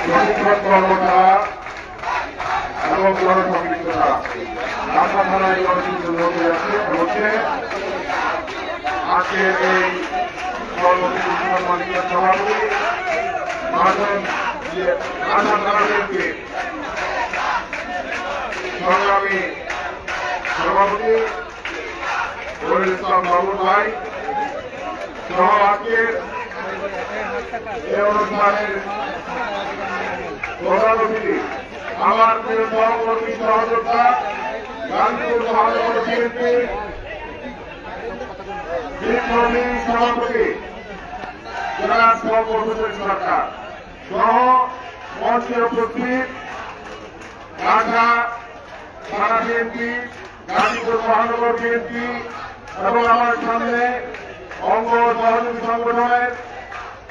প্রশিক্ষণ কর্মকর্তা এবং জনসম্পৃক্ততা ঢাকা থানায় জনসংযোগ হচ্ছে আজকের এই কর্মসূচি সম্মানিত সভাপতি সংগ্রামী সভাপতি বরুল ইসলাম বাবুল ভাই সহ আজকের এই অনুষ্ঠানের প্রধান অতিথি আমার প্রিয় সহকর্মী সহযোদ্ধা গান্ধীপুর মহানগর বিএনপি সভাপতি জেলা সহকর্মী সরকার সহ মঞ্চে উপস্থিত ঢাকা থানা বিএনপি গান্ধীপুর মহানগর বিএনপি এবং আমার সামনে অঙ্গ সহযোগী সংগঠনের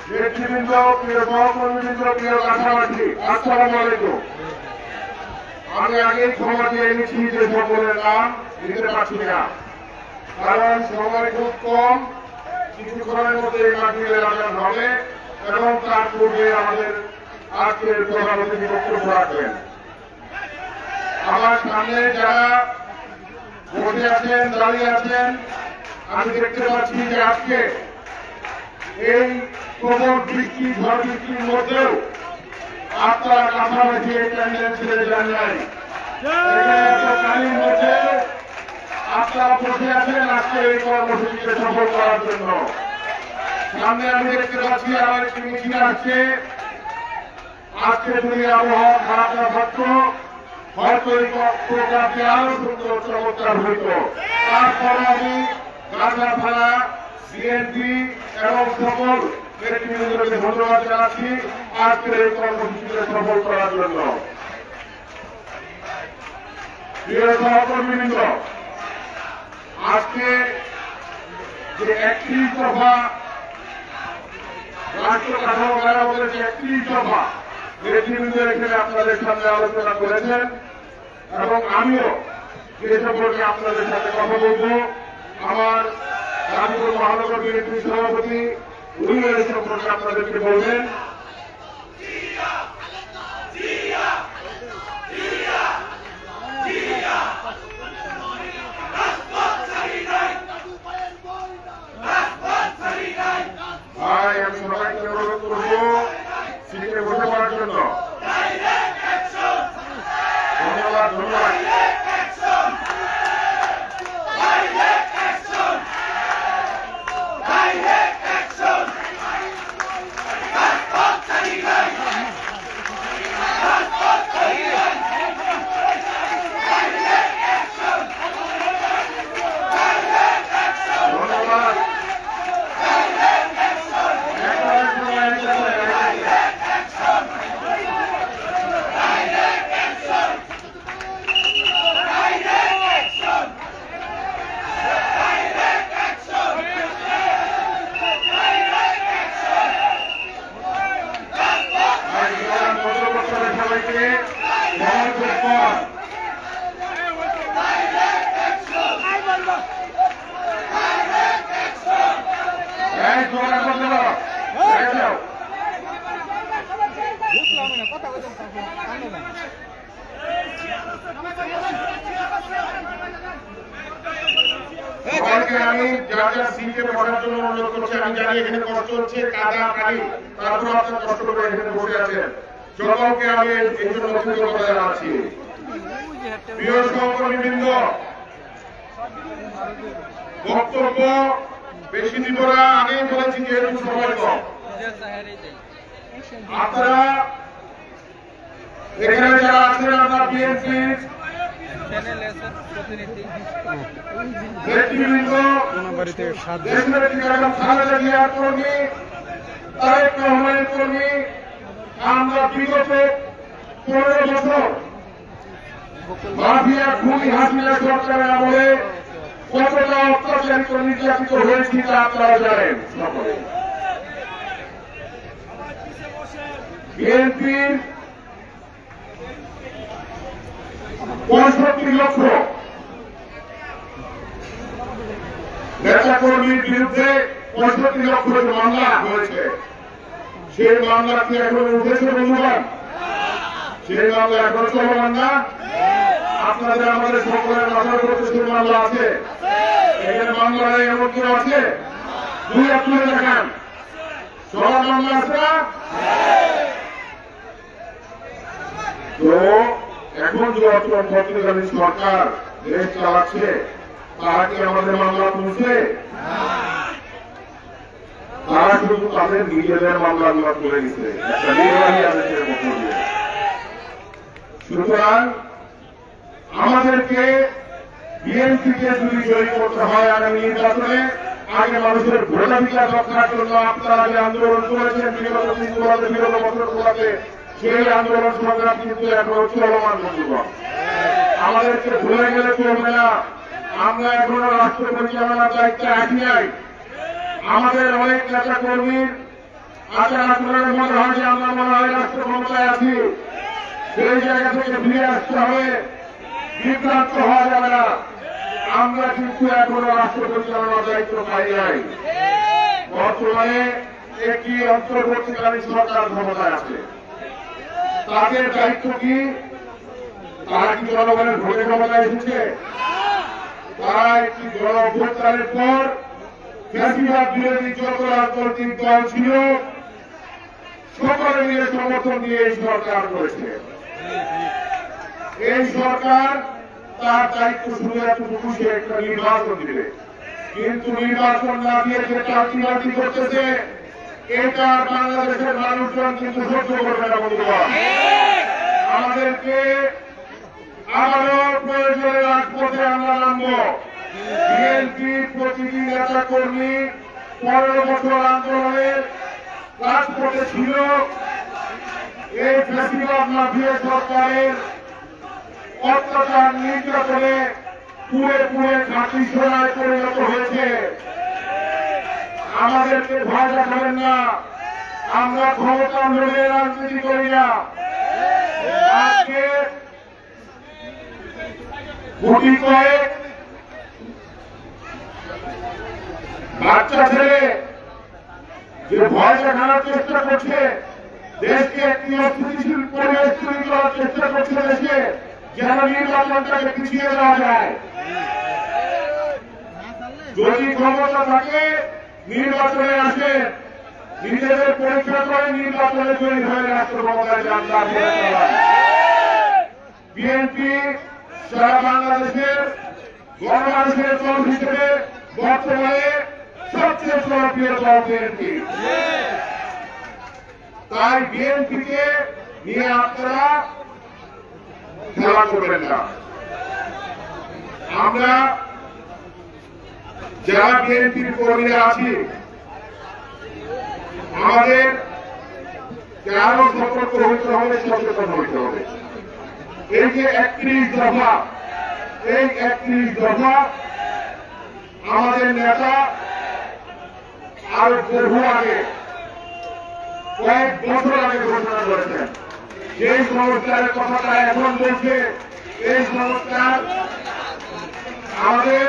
নেতৃবৃন্দ প্রিয় সহকর্মীবৃন্দ প্রিয় কাছাকাছি আসসালামু আলাইকুম। আমি আগেই ক্ষমা দিয়ে এনেছি যে সকলের নাম দিতে পারছি না, কারণ সময় খুব কম। কিছুক্ষণের মধ্যে এই মাহফিলের আয়োজন হবে এবং তার পূর্বে আমাদের আজকের প্রধান অতিথি বক্তব্য রাখবেন। আমার সামনে যারা বসে আছেন দাঁড়িয়ে আছেন, আমি দেখতে পাচ্ছি যে আজকে এই প্রবল বৃষ্টি ঝড় বৃষ্টির মধ্যেও আপনারা কাছাকাছি এই প্যান্ডেল ছেড়ে যান নাই। পানির মধ্যে আপনারা বসে আছেন আজকে এই কর্মসূচিকে সফল করার জন্য। সামনে আমি দেখতে পাচ্ছি আমার একটি মিছিল আসছে। আজকে যদি আবহাওয়া খারাপ না থাকতো হয়তো এই প্রোগ্রামটি আরো সুন্দর চমৎকার হইত। তারপরে আমি ঢাকা থানা বিএনপি এবং সকল নেতৃবৃন্দকে ধন্যবাদ জানাচ্ছি আজকের এই কর্মসূচিকে সফল করার জন্য। প্রিয় সহকর্মীবৃন্দ, আজকে যে 31 দফা রাষ্ট্র কাঠামো মেরামতের যে 31 দফা নেতৃবৃন্দ এখানে আপনাদের সামনে আলোচনা করেছেন এবং আমিও যে সম্পর্কে আপনাদের সাথে কথা বলবো, আমার গাজীপুর মহানগর বিএনপি সভাপতি উনি এই সম্পর্কে আপনাদেরকে বলবেন। ভাই আমি সবাইকে অনুরোধ করবো সিটে বসে পড়ার জন্য। ধন্যবাদ ধন্যবাদ। আমি যা যা সিটে বসার জন্য অনুরোধ করছি। আমি জানি এখানে কষ্ট হচ্ছে, কাদা পানি, তারপর আপনার কষ্ট করে এখানে বসে আছেন। সকলকে আমি এই জন্য কৃতজ্ঞতা জানাচ্ছি। প্রিয় সহকর্মীবৃন্দ, বক্তব্য বেশি দিব না, আগেই বলেছি যেহেতু সময় কম। আপনারা এখানে যারা আছেন আপনার বিএনপির নেতৃবৃন্দ, খালেদা জিয়ার কর্মী, তারেক রহমানের কর্মী, আমরা বিগত 15 বছর মাফিয়া খুনি হাসিনা সরকারের আমলে কতটা অত্যাচারিত নির্যাতিত হয়েছি তা আপনারা জানেন। সকলে বিএনপির 65 লক্ষ নেতা কর্মীর বিরুদ্ধে 65 লক্ষ মামলা হয়েছে। সেই মামলা কি এখন উঠেছে বন্ধুগণ? সেই মামলা এখন চলমান না? আপনাদের আমাদের সকলের মাথার উপরে সেই মামলা আছে। এখানে মামলা নেই এমন কেউ আছে? দুই হাত তুলে দেখান। সবার মামলা আছে না? তো এখন যে অন্তর্বর্তীকালীন সরকার দেশ চালাচ্ছে, তারা কি আমাদের মামলা তুলছে? তারা শুধু তাদের নিজেদের মামলাগুলো তুলে নিচ্ছে একটা নির্বাহী আদেশের মধ্য দিয়ে। সুতরাং আমাদেরকে বিএনপিকে যদি জয়ী করতে হয় আগামী নির্বাচনে, আগে মানুষের ভোটাধিকার রক্ষার জন্য আপনারা যে আন্দোলন করেছেন বিগত দিনগুলোতে, বিগত বছরগুলোতে, সেই আন্দোলন সংগ্রাম কিন্তু এখনো চলমান বন্ধুগণ। আমাদেরকে ভুলে গেলে চলবে না। আমরা এখনো রাষ্ট্র পরিচালনার দায়িত্বে আসি নাই। আমাদের অনেক নেতা কর্মীর আচরণের মনে হয় যে আমরা মনে হয় রাষ্ট্র ক্ষমতায় আছি। সেই জায়গা থেকে ফিরে আসতে হবে, বিভ্রান্ত হওয়া যাবে না। আমরা কিন্তু এখনো রাষ্ট্র পরিচালনার দায়িত্ব পাই নাই। বর্তমানে একটি অন্তর্বর্তীকালীন সরকার ক্ষমতায় আছে। তাদের দায়িত্ব কি? তারা কি জনগণের ভোটে ক্ষমতায় এসেছে? তারা একটি গণঅভ্যুত্থানের পর ফ্যাসিবাদ বিরোধী যত রাজনৈতিক দল ছিল সকলে মিলে সমর্থন দিয়ে এই সরকার করেছে। এই সরকার তার দায়িত্ব শুধু এতটুকু, সে একটা নির্বাচন দিবে। কিন্তু নির্বাচন না দিয়ে যে চাকরি করতেছে, এটা বাংলাদেশের মানুষজন কিন্তু সহ্য করবে না বন্ধুগণ। আমাদেরকে আবারও প্রয়োজনে রাজপথে আমরা নামবো। বিএনপি প্রতিটি নেতা কর্মী 15 বছর আন্দোলনের রাজপথে ছিল। এই ফ্যাসিবাদ মাফিয়া সরকারের অত্যাচার নির্যাতনে পুড়ে পুড়ে ঘাঁটি সোনায় পরিণত হয়েছে। আমাদেরকে ভয় দেখাবেন না। আমরা ক্ষমতা লোভে রাজনীতি করি না। আজকে গুটি কয়েক বাচ্চা ছেলে যে ভয় দেখানোর চেষ্টা করছে, দেশকে একটি অস্থিতিশীল পরিবেশ তৈরি করার চেষ্টা করছে, দেশে যেন নির্বাচনটাকে পিছিয়ে দেওয়া যায়। যদি ক্ষমতা থাকে নির্বাচনে আসে, নিজেদের পরীক্ষা করে নির্বাচনে তৈরি হয়ে রাষ্ট্র ক্ষমতায় যান। বিএনপি সারা বাংলাদেশের গণমানুষের দল হিসেবে বর্তমানে সবচেয়ে জনপ্রিয় দল বিএনপি। তাই বিএনপিকে নিয়ে আপনারা খেলা করবেন না। আমরা যারা বিএনপির কর্মীরা আছি, আমাদের আরো সতর্ক হইতে হবে, সচেতন হইতে হবে। এই যে 31 দফা, এই 31 দফা আমাদের নেতা আরো বহু আগে, কয়েক বছর আগে ঘোষণা করেছেন। যেই সংস্কারের কথাটা এখন বলছে, এই সংস্কার আমাদের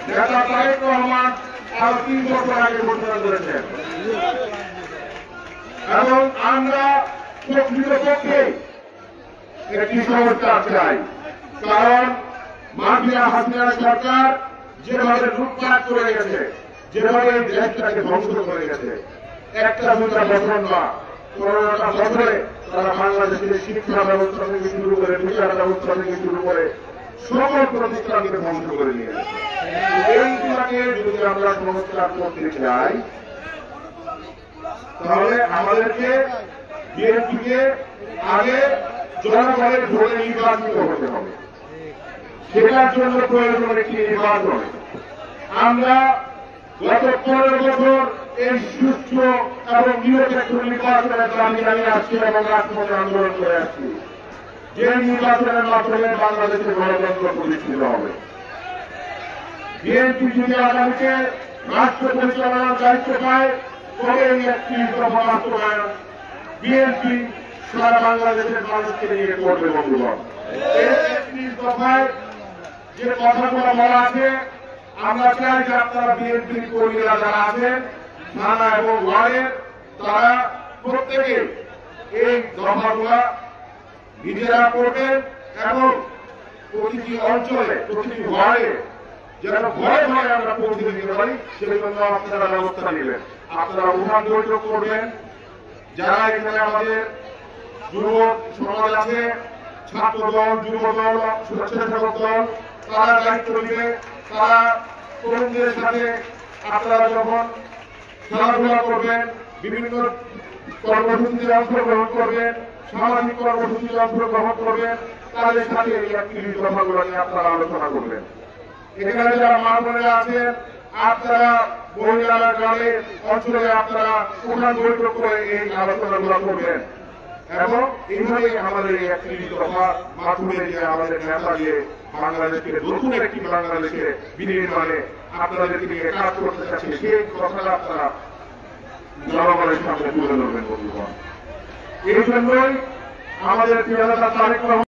নেতা তারেক রহমান আরো 3 বছর আগে ঘোষণা করেছেন। এবং আমরা প্রকৃতপক্ষে একটি সংস্কার চাই। কারণ মাফিয়া হাসিনা সরকার যেভাবে লুটপাট করে গেছে, যেভাবে এই দেশটাকে ধ্বংস করে গেছে, একটা দুটা বছর না 15টা বছরে তারা বাংলাদেশের শিক্ষা ব্যবস্থা থেকে শুরু করে, বিচার ব্যবস্থা থেকে শুরু করে সকল প্রতিষ্ঠানকে ধ্বংস করে নিয়ে গেছে। এইগুলাকে যদি আমরা সংস্কার করতে চাই, তাহলে আমাদেরকে বিএনপিকে আগে জনগণের ভোটে নির্বাচিত হতে হবে। সেটার জন্য প্রয়োজন একটি নির্বাচন। আমরা গত 15 বছর এই সুস্থ এবং নিরপেক্ষ নির্বাচনের দাবি জানিয়ে আসছি এবং রাজপথে আন্দোলন করে আসছি। যে নির্বাচনের মাধ্যমে বাংলাদেশের গণতন্ত্র প্রতিষ্ঠিত হবে। বিএনপি যদি আগামীতে রাষ্ট্র পরিচালনার দায়িত্ব পায়, তবে এই 31 দফা বাস্তবায়ন বিএনপি সারা বাংলাদেশের মানুষকে নিয়ে করবে বন্ধুগণ। এই 31 দফায় যে কথাগুলো বলা আছে, আমরা চাই যে আপনারা বিএনপির কর্মীরা যারা আছেন থানা এবং ওয়ার্ডের, তারা প্রত্যেকে এই দফাগুলা নিজেরা করবেন এবং প্রতিটি অঞ্চলে প্রতিটি ওয়ার্ডে যেন ঘরে ঘরে আমরা পৌঁছে দিতে পারি সেই জন্য আপনারা ব্যবস্থা নেবেন। আপনারা উঠান বৈঠক করবেন। যারা এখানে আমাদের যুব সমাজ আছে, ছাত্র দল, যুব দল, স্বেচ্ছাসেবক দল, তারা দায়িত্ব নেবে। তারা তরুণদের সাথে আপনারা যখন খেলাধুলা করবেন, বিভিন্ন কর্মসূচিতে অংশগ্রহণ করবেন, সামাজিক কর্মসূচিতে অংশগ্রহণ করবেন, তাদের সাথে এই অ্যাক্টিভিটি কথাগুলো নিয়ে আপনারা আলোচনা করবেন। এখানে যারা মা বোনেরা আছেন, আপনারা মহিলারা গ্রামে অঞ্চলে আপনারা উঠান বৈঠক করে এই আলোচনাগুলো করবেন এবং এইভাবে আমাদের এই অ্যাক্টিভিটি কথা মাধ্যমে যে আমাদের নেতা দিয়ে বাংলাদেশকে নতুন একটি বাংলাদেশে বিনির্মাণে আপনাদেরকে নিয়ে কাজ করতে চাচ্ছি, সেই কথাটা আপনারা জনগণের সামনে তুলে ধরবেন বন্ধুগণ। এই জন্যই আমাদের প্রিয় নেতা তারেক রহমান